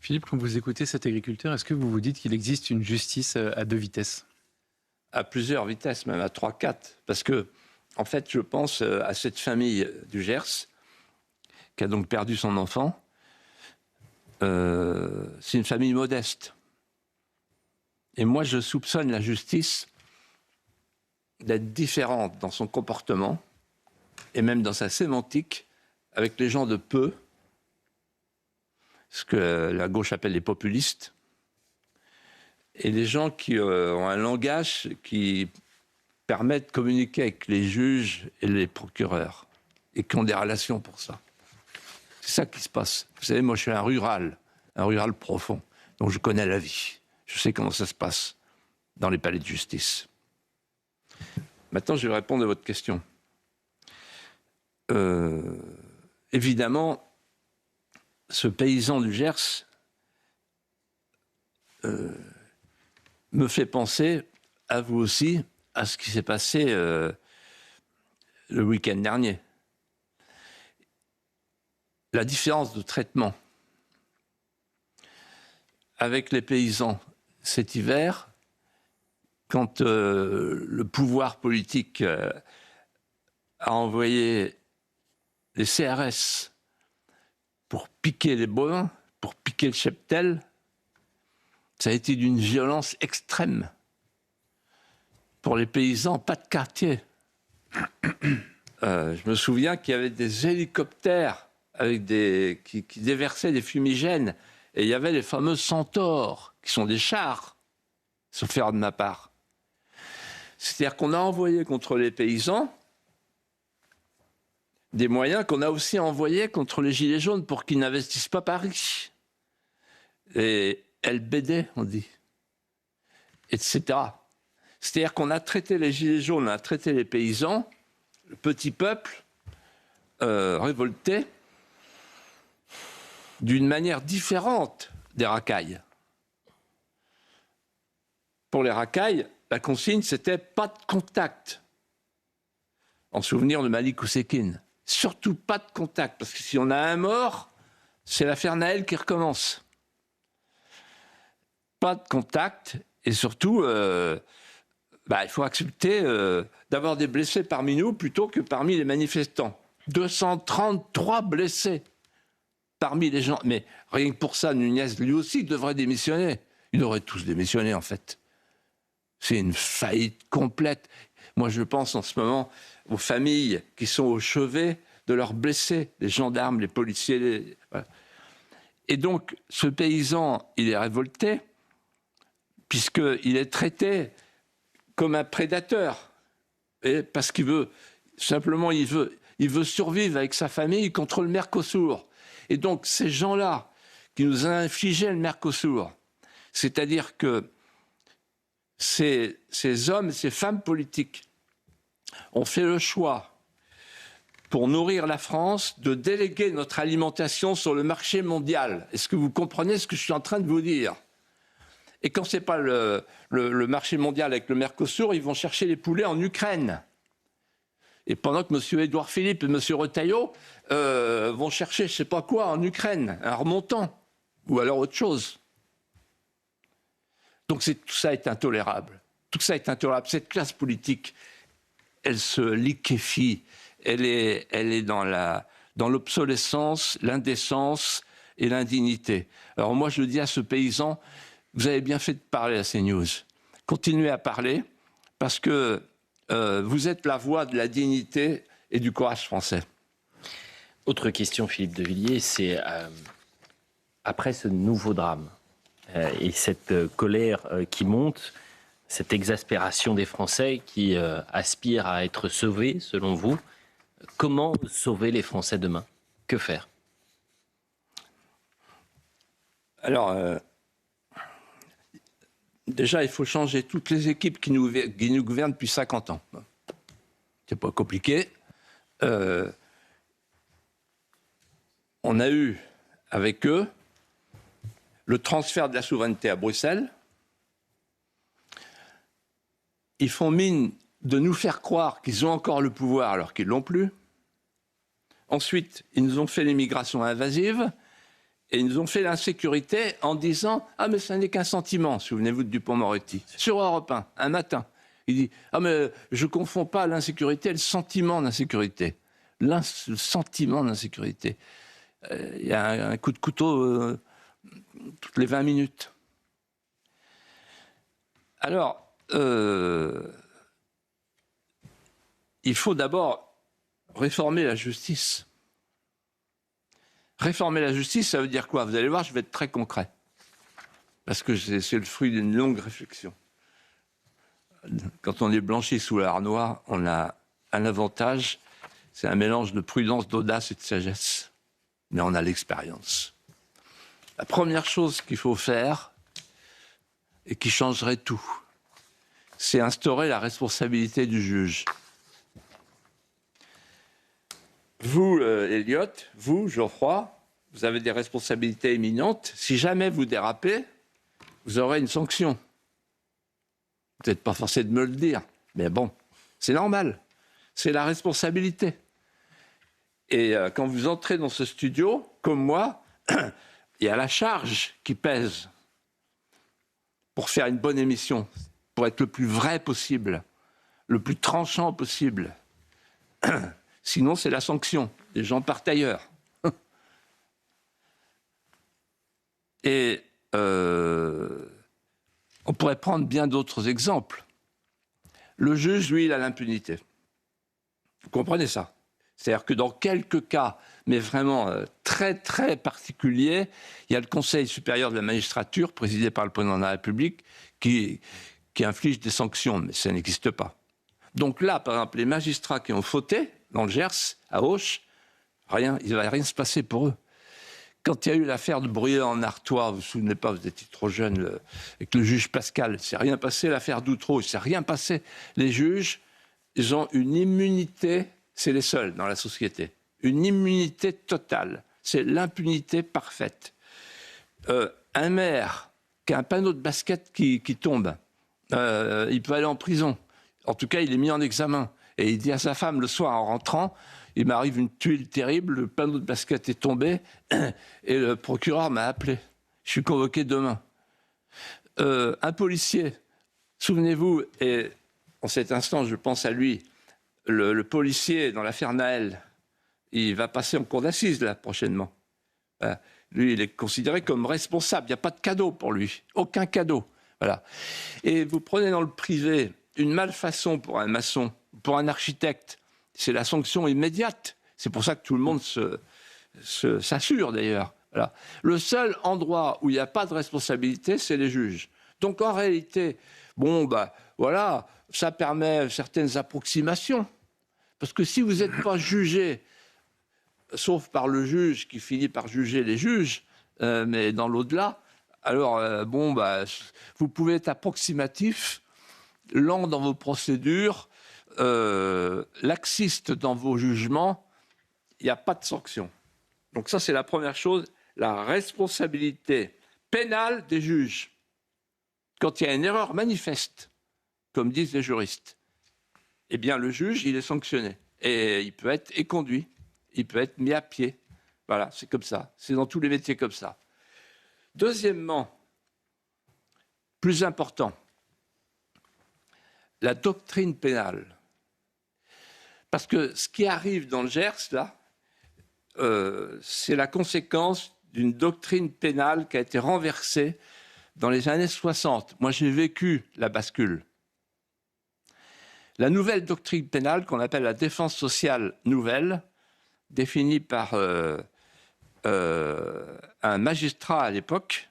Philippe, quand vous écoutez cet agriculteur, est-ce que vous vous dites qu'il existe une justice à deux vitesses? À plusieurs vitesses, même à 3, 4. Parce que, en fait, je pense à cette famille du Gers, qui a donc perdu son enfant. C'est une famille modeste. Et moi, je soupçonne la justice d'être différente dans son comportement et même dans sa sémantique avec les gens de peu, ce que la gauche appelle les populistes, et les gens qui ont un langage qui permet de communiquer avec les juges et les procureurs, et qui ont des relations pour ça. C'est ça qui se passe. Vous savez, moi je suis un rural profond, donc je connais la vie. Je sais comment ça se passe dans les palais de justice. Maintenant, je vais répondre à votre question. Évidemment, ce paysan du Gers me fait penser, à vous aussi, à ce qui s'est passé le week-end dernier. La différence de traitement avec les paysans cet hiver, quand le pouvoir politique a envoyé les CRS pour piquer les bovins, pour piquer le cheptel, ça a été d'une violence extrême. Pour les paysans, pas de quartier. Je me souviens qu'il y avait des hélicoptères avec qui déversaient des fumigènes, et il y avait les fameux centaures, qui sont des chars, sauf erreur de ma part. C'est-à-dire qu'on a envoyé contre les paysans des moyens qu'on a aussi envoyés contre les Gilets jaunes pour qu'ils n'investissent pas Paris. Et LBD, on dit, etc. C'est-à-dire qu'on a traité les Gilets jaunes, on a traité les paysans, le petit peuple révolté, d'une manière différente des racailles. Pour les racailles, la consigne, c'était pas de contact. En souvenir de Malik Oussekine. Surtout pas de contact, parce que si on a un mort, c'est l'affaire Naël qui recommence. Pas de contact, et surtout, il faut accepter d'avoir des blessés parmi nous plutôt que parmi les manifestants. 233 blessés parmi les gens. Mais rien que pour ça, Nunez, lui aussi, devrait démissionner. Ils devraient tous démissionner, en fait. C'est une faillite complète. Moi, je pense en ce moment aux familles qui sont au chevet de leurs blessés, les gendarmes, les policiers. Voilà. Et donc, ce paysan, il est révolté, puisqu'il est traité comme un prédateur. Et parce qu'il veut, simplement, il veut survivre avec sa famille contre le Mercosur. Et donc, ces gens-là qui nous ont infligé le Mercosur, c'est-à-dire que ces hommes, ces femmes politiques ont fait le choix, pour nourrir la France, de déléguer notre alimentation sur le marché mondial. Est-ce que vous comprenez ce que je suis en train de vous dire ? Et quand ce n'est pas le marché mondial avec le Mercosur, ils vont chercher les poulets en Ukraine. Et pendant que M. Édouard Philippe et M. Retailleau vont chercher je ne sais pas quoi en Ukraine, un remontant, ou alors autre chose. Donc tout ça est intolérable. Tout ça est intolérable. Cette classe politique, elle se liquéfie. Elle est dans l'obsolescence, l'indécence et l'indignité. Alors moi, je dis à ce paysan, vous avez bien fait de parler à CNews. Continuez à parler, parce que vous êtes la voix de la dignité et du courage français. Autre question, Philippe de Villiers, c'est après ce nouveau drame et cette colère qui monte, cette exaspération des Français qui aspirent à être sauvés, selon vous, comment sauver les Français demain ? Que faire ? Alors, déjà, il faut changer toutes les équipes qui nous gouvernent depuis 50 ans. C'est pas compliqué. On a eu, avec eux, le transfert de la souveraineté à Bruxelles. Ils font mine de nous faire croire qu'ils ont encore le pouvoir alors qu'ils ne l'ont plus. Ensuite, ils nous ont fait l'immigration invasive. Et ils nous ont fait l'insécurité en disant « Ah, mais ça n'est qu'un sentiment », souvenez-vous de Dupond-Moretti, sur Europe 1, un matin. Il dit « Ah, mais je ne confonds pas l'insécurité et le sentiment d'insécurité. Le sentiment d'insécurité. Il y a un coup de couteau toutes les 20 minutes. » Alors, il faut d'abord réformer la justice. Réformer la justice, ça veut dire quoi? Vous allez voir, je vais être très concret. Parce que c'est le fruit d'une longue réflexion. Quand on est blanchi sous la harnois, on a un avantage, c'est un mélange de prudence, d'audace et de sagesse. Mais on a l'expérience. La première chose qu'il faut faire, et qui changerait tout, c'est instaurer la responsabilité du juge. Vous, Elliot, vous, Geoffroy, vous avez des responsabilités éminentes. Si jamais vous dérapez, vous aurez une sanction. Vous n'êtes pas forcé de me le dire, mais bon, c'est normal. C'est la responsabilité. Et quand vous entrez dans ce studio, comme moi, il y a la charge qui pèse pour faire une bonne émission, pour être le plus vrai possible, le plus tranchant possible. Sinon, c'est la sanction. Les gens partent ailleurs. Et on pourrait prendre bien d'autres exemples. Le juge, lui, il a l'impunité. Vous comprenez ça? C'est-à-dire que dans quelques cas, mais vraiment très, très particuliers, il y a le Conseil supérieur de la magistrature, présidé par le président de la République, qui inflige des sanctions, mais ça n'existe pas. Donc là, par exemple, les magistrats qui ont fauté, dans le Gers, à Auch, il ne va rien se passer pour eux. Quand il y a eu l'affaire de Bruyère en Artois, vous vous souvenez pas, vous étiez trop jeune, avec le juge Pascal, il ne s'est rien passé. L'affaire d'Outreau, il ne s'est rien passé. Les juges, ils ont une immunité, c'est les seuls dans la société, une immunité totale. C'est l'impunité parfaite. Un maire qui a un panneau de basket qui tombe, il peut aller en prison. En tout cas, il est mis en examen. Et il dit à sa femme le soir en rentrant, il m'arrive une tuile terrible, le panneau de basket est tombé et le procureur m'a appelé. Je suis convoqué demain. Un policier, souvenez-vous, et en cet instant je pense à lui, le policier dans l'affaire Naël, il va passer en cour d'assises là prochainement. Lui, il est considéré comme responsable. Il n'y a pas de cadeau pour lui, aucun cadeau. Voilà. Et vous prenez dans le privé une malfaçon pour un maçon, pour un architecte, c'est la sanction immédiate. C'est pour ça que tout le monde s'assure d'ailleurs. Voilà. Le seul endroit où il n'y a pas de responsabilité, c'est les juges. Donc en réalité, voilà, ça permet certaines approximations. Parce que si vous n'êtes pas jugé, sauf par le juge qui finit par juger les juges, mais dans l'au-delà, alors vous pouvez être approximatif, lent dans vos procédures, laxiste dans vos jugements, il n'y a pas de sanction. Donc ça, c'est la première chose, la responsabilité pénale des juges. Quand il y a une erreur manifeste, comme disent les juristes, eh bien le juge, il est sanctionné. Et il peut être éconduit, il peut être mis à pied. Voilà, c'est comme ça. C'est dans tous les métiers comme ça. Deuxièmement, plus important, la doctrine pénale. Parce que ce qui arrive dans le Gers, là, c'est la conséquence d'une doctrine pénale qui a été renversée dans les années 60. Moi, j'ai vécu la bascule. La nouvelle doctrine pénale, qu'on appelle la défense sociale nouvelle, définie par un magistrat à l'époque,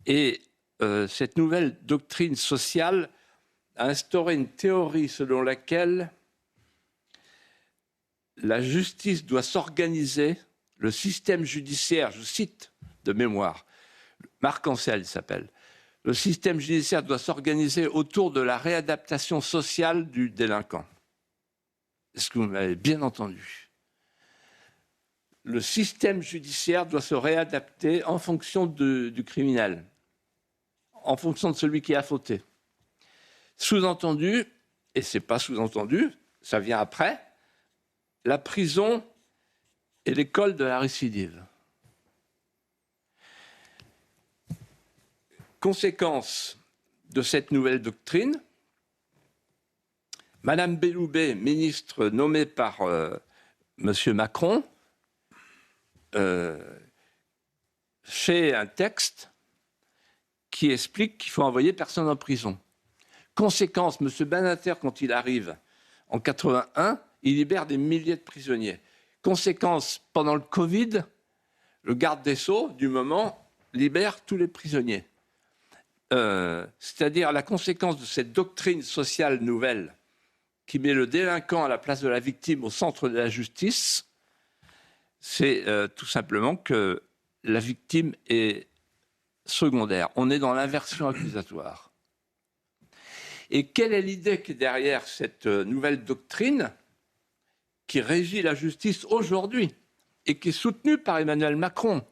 et cette nouvelle doctrine sociale a instauré une théorie selon laquelle la justice doit s'organiser, le système judiciaire, je cite de mémoire, Marc Ancel s'appelle, le système judiciaire doit s'organiser autour de la réadaptation sociale du délinquant. Est-ce que vous m'avez bien entendu? Le système judiciaire doit se réadapter en fonction du criminel, en fonction de celui qui a fauté. Sous-entendu, et ce n'est pas sous-entendu, ça vient après, la prison est l'école de la récidive. Conséquence de cette nouvelle doctrine, Madame Belloubet, ministre nommée par M. Macron, fait un texte qui explique qu'il faut envoyer personne en prison. Conséquence, M. Badinter, quand il arrive en 81, il libère des milliers de prisonniers. Conséquence, pendant le Covid, le garde des Sceaux, du moment, libère tous les prisonniers. C'est-à-dire la conséquence de cette doctrine sociale nouvelle qui met le délinquant à la place de la victime au centre de la justice, c'est tout simplement que la victime est secondaire. On est dans l'inversion accusatoire. Et quelle est l'idée qui est derrière cette nouvelle doctrine qui régit la justice aujourd'hui et qui est soutenue par Emmanuel Macron,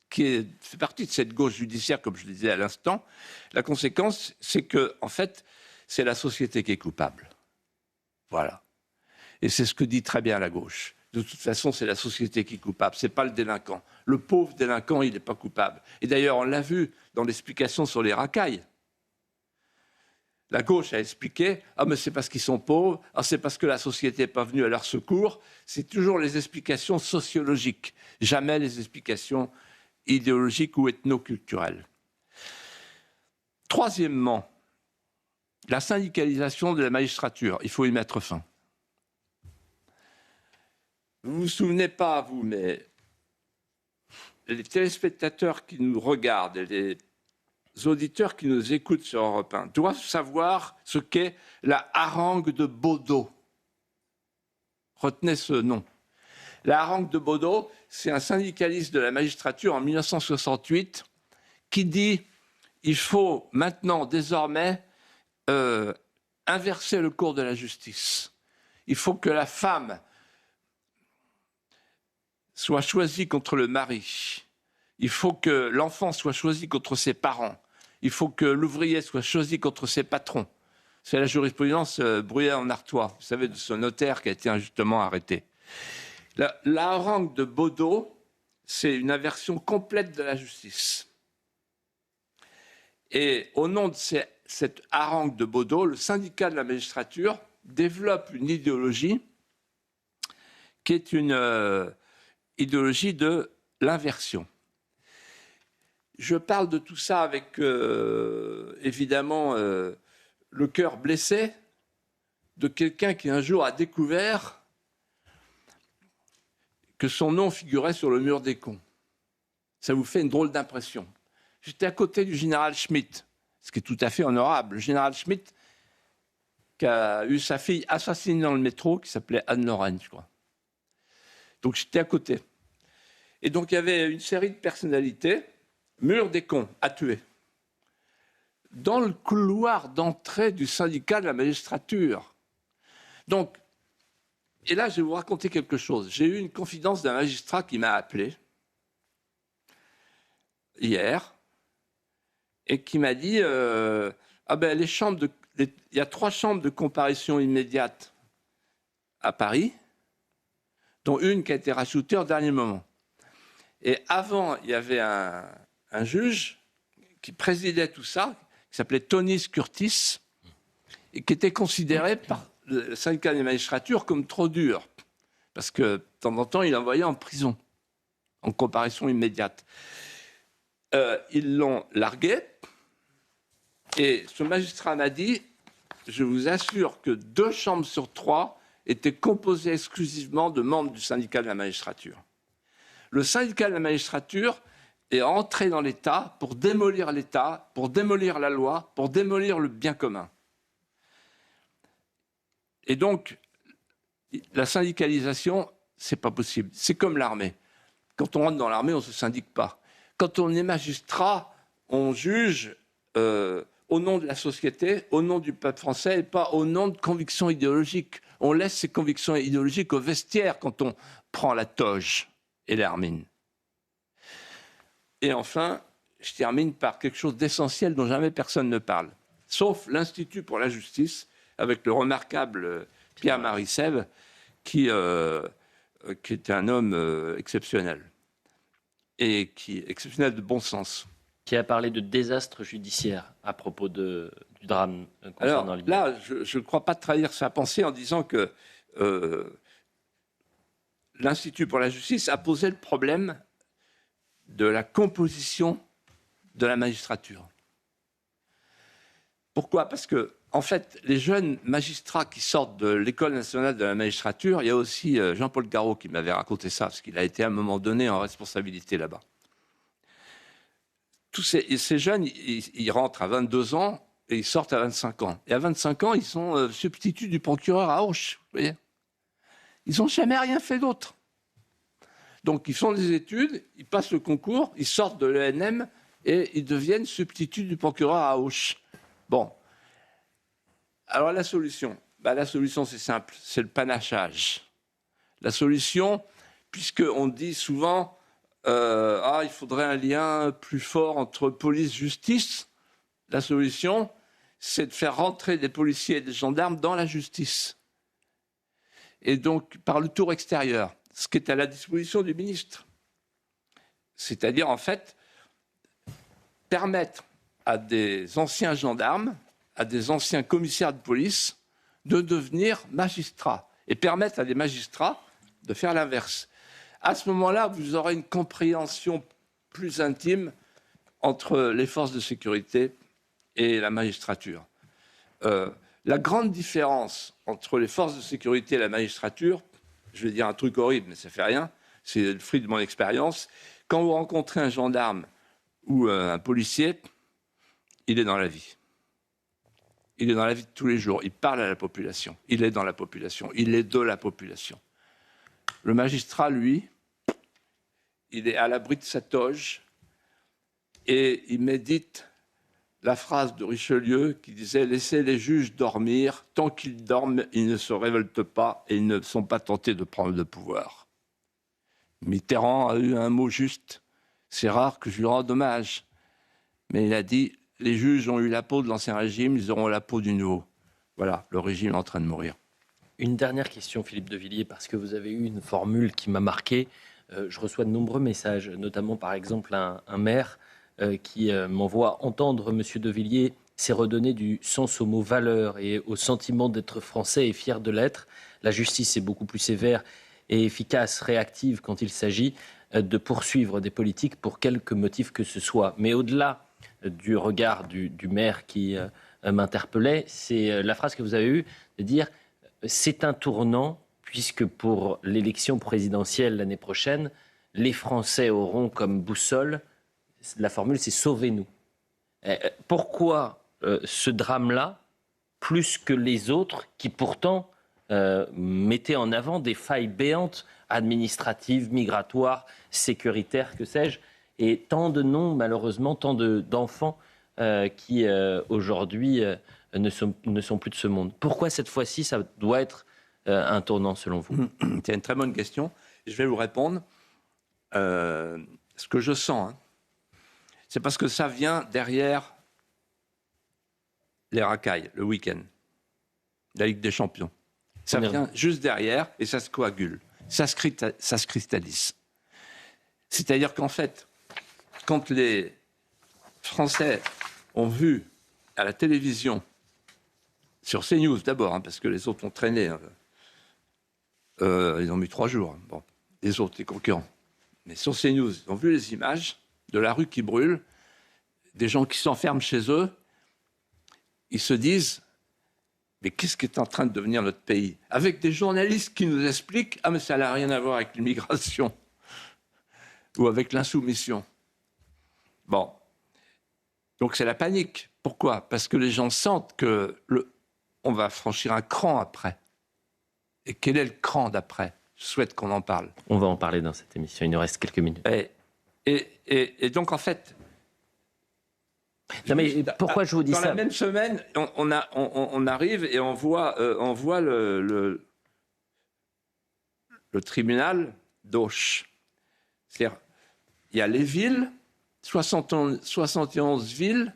qui fait partie de cette gauche judiciaire, comme je le disais à l'instant? La conséquence, c'est que, en fait, c'est la société qui est coupable. Voilà. Et c'est ce que dit très bien la gauche. De toute façon, c'est la société qui est coupable, ce n'est pas le délinquant. Le pauvre délinquant, il n'est pas coupable. Et d'ailleurs, on l'a vu dans l'explication sur les racailles. La gauche a expliqué « Ah, mais c'est parce qu'ils sont pauvres, ah, c'est parce que la société n'est pas venue à leur secours ». C'est toujours les explications sociologiques, jamais les explications idéologiques ou ethnoculturelles. Troisièmement, la syndicalisation de la magistrature. Il faut y mettre fin. Vous ne vous souvenez pas, vous, mais les téléspectateurs qui nous regardent et les auditeurs qui nous écoutent sur Europe 1 doivent savoir ce qu'est la harangue de Baudot. Retenez ce nom. La harangue de Baudot, c'est un syndicaliste de la magistrature en 1968 qui dit il faut maintenant, désormais, inverser le cours de la justice. Il faut que la femme soit choisie contre le mari. Il faut que l'enfant soit choisi contre ses parents. Il faut que l'ouvrier soit choisi contre ses patrons. C'est la jurisprudence Bruyère en Artois, vous savez, de ce notaire qui a été injustement arrêté. La harangue de Baudot, c'est une inversion complète de la justice. Et au nom de cette harangue de Baudot, le syndicat de la magistrature développe une idéologie qui est une idéologie de l'inversion. Je parle de tout ça avec, évidemment, le cœur blessé de quelqu'un qui un jour a découvert que son nom figurait sur le mur des cons. Ça vous fait une drôle d'impression. J'étais à côté du général Schmitt, ce qui est tout à fait honorable. Le général Schmitt qui a eu sa fille assassinée dans le métro, qui s'appelait Anne-Lorraine, je crois. Donc j'étais à côté. Et donc il y avait une série de personnalités, mur des cons, à tuer, dans le couloir d'entrée du syndicat de la magistrature. Donc, et là, je vais vous raconter quelque chose. J'ai eu une confidence d'un magistrat qui m'a appelé hier et qui m'a dit ah ben, il y a 3 chambres de comparution immédiate à Paris, dont une qui a été rajoutée au dernier moment. Et avant, il y avait un juge qui présidait tout ça, qui s'appelait Tony Curtis, et qui était considéré par le syndicat des magistratures comme trop dur, parce que de temps en temps, il l'envoyait en prison, en comparution immédiate. Ils l'ont largué, et ce magistrat m'a dit, je vous assure que 2 chambres sur 3 étaient composées exclusivement de membres du syndicat de la magistrature. Le syndicat de la magistrature est entré dans l'État, pour démolir la loi, pour démolir le bien commun. Et donc, la syndicalisation, c'est pas possible. C'est comme l'armée. Quand on rentre dans l'armée, on ne se syndique pas. Quand on est magistrat, on juge au nom de la société, au nom du peuple français, et pas au nom de convictions idéologiques. On laisse ces convictions idéologiques au vestiaire quand on prend la toge et l'hermine. Et enfin, je termine par quelque chose d'essentiel dont jamais personne ne parle, sauf l'Institut pour la justice, avec le remarquable Pierre-Marie Sèvres, qui est un homme exceptionnel, et exceptionnel de bon sens. qui a parlé de désastre judiciaire à propos du drame concernant Alors l'IA. là, je ne crois pas trahir sa pensée en disant que l'Institut pour la justice a posé le problème de la composition de la magistrature. Pourquoi ? Parce que, en fait, les jeunes magistrats qui sortent de l'École nationale de la magistrature, il y a aussi Jean-Paul Garot qui m'avait raconté ça, parce qu'il a été à un moment donné en responsabilité là-bas. Tous ces jeunes, ils rentrent à 22 ans et ils sortent à 25 ans. Et à 25 ans, ils sont substituts du procureur à Auch. Vous voyez ? Ils n'ont jamais rien fait d'autre. Donc, ils font des études, ils passent le concours, ils sortent de l'ENM et ils deviennent substituts du procureur à Auch. Bon. Alors, la solution, c'est simple, c'est le panachage. La solution, puisqu'on dit souvent il faudrait un lien plus fort entre police et justice, la solution, c'est de faire rentrer des policiers et des gendarmes dans la justice. Et donc, par le tour extérieur, ce qui est à la disposition du ministre. C'est-à-dire, en fait, permettre à des anciens gendarmes, à des anciens commissaires de police, de devenir magistrats. Et permettre à des magistrats de faire l'inverse. À ce moment-là, vous aurez une compréhension plus intime entre les forces de sécurité et la magistrature. La grande différence entre les forces de sécurité et la magistrature, je vais dire un truc horrible, mais ça ne fait rien, c'est le fruit de mon expérience. Quand vous rencontrez un gendarme ou un policier, il est dans la vie. Il est dans la vie de tous les jours. Il parle à la population. Il est dans la population. Il est de la population. Le magistrat, lui, il est à l'abri de sa toge et il médite la phrase de Richelieu qui disait « Laissez les juges dormir. Tant qu'ils dorment, ils ne se révoltent pas et ils ne sont pas tentés de prendre le pouvoir. » Mitterrand a eu un mot juste. C'est rare que je lui rende hommage. Mais il a dit « Les juges ont eu la peau de l'Ancien Régime, ils auront la peau du Nouveau. » Voilà, le régime est en train de mourir. Une dernière question, Philippe de Villiers, parce que vous avez eu une formule qui m'a marqué. Je reçois de nombreux messages, notamment par exemple un maire qui m'envoie entendre M. de Villiers, c'est redonner du sens au mot valeur et au sentiment d'être français et fier de l'être. La justice est beaucoup plus sévère et efficace, réactive quand il s'agit de poursuivre des politiques pour quelque motif que ce soit. Mais au-delà du regard du maire qui m'interpellait, c'est la phrase que vous avez eue de dire c'est un tournant puisque pour l'élection présidentielle l'année prochaine, les Français auront comme boussole, la formule c'est sauvez-nous. Pourquoi ce drame-là plus que les autres qui pourtant mettaient en avant des failles béantes administratives, migratoires, sécuritaires, que sais-je, et tant de noms, malheureusement, tant d'enfants qui aujourd'hui ne sont plus de ce monde. Pourquoi cette fois-ci ça doit être un tournant selon vous ? C'est une très bonne question. Je vais vous répondre. Ce que je sens, c'est parce que ça vient derrière les racailles, le week-end, la Ligue des Champions. Ça vient juste derrière et ça se coagule. Ça se cristallise. C'est-à-dire qu'en fait, quand les Français ont vu à la télévision, sur CNews d'abord, parce que les autres ont traîné, ils ont mis 3 jours, bon, les autres, les concurrents. Mais sur CNews, ils ont vu les images de la rue qui brûle, des gens qui s'enferment chez eux, ils se disent « Mais qu'est-ce qui est en train de devenir notre pays ?» Avec des journalistes qui nous expliquent « Ah, mais ça n'a rien à voir avec l'immigration ou avec l'insoumission. » Bon. Donc c'est la panique. Pourquoi ? Parce que les gens sentent qu'on va franchir un cran après. Et quel est le cran d'après ? Je souhaite qu'on en parle. On va en parler dans cette émission, il nous reste quelques minutes. Et donc en fait... Non mais pourquoi je vous dis ça ? Dans la même semaine, on arrive et on voit le tribunal d'Auch. C'est-à-dire, il y a les villes, 71 villes,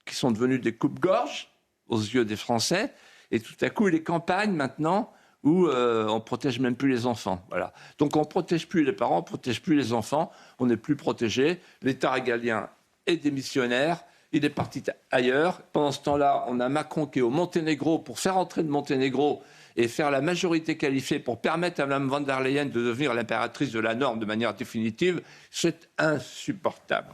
qui sont devenues des coupe-gorge aux yeux des Français, et tout à coup, les campagnes maintenant, où on ne protège même plus les enfants. Voilà. Donc on ne protège plus les parents, on ne protège plus les enfants, on n'est plus protégé. L'État régalien est démissionnaire. Il est parti ailleurs. Pendant ce temps-là, on a Macron qui est au Monténégro pour faire entrer le Monténégro et faire la majorité qualifiée pour permettre à Mme von der Leyen de devenir l'impératrice de la norme de manière définitive. C'est insupportable.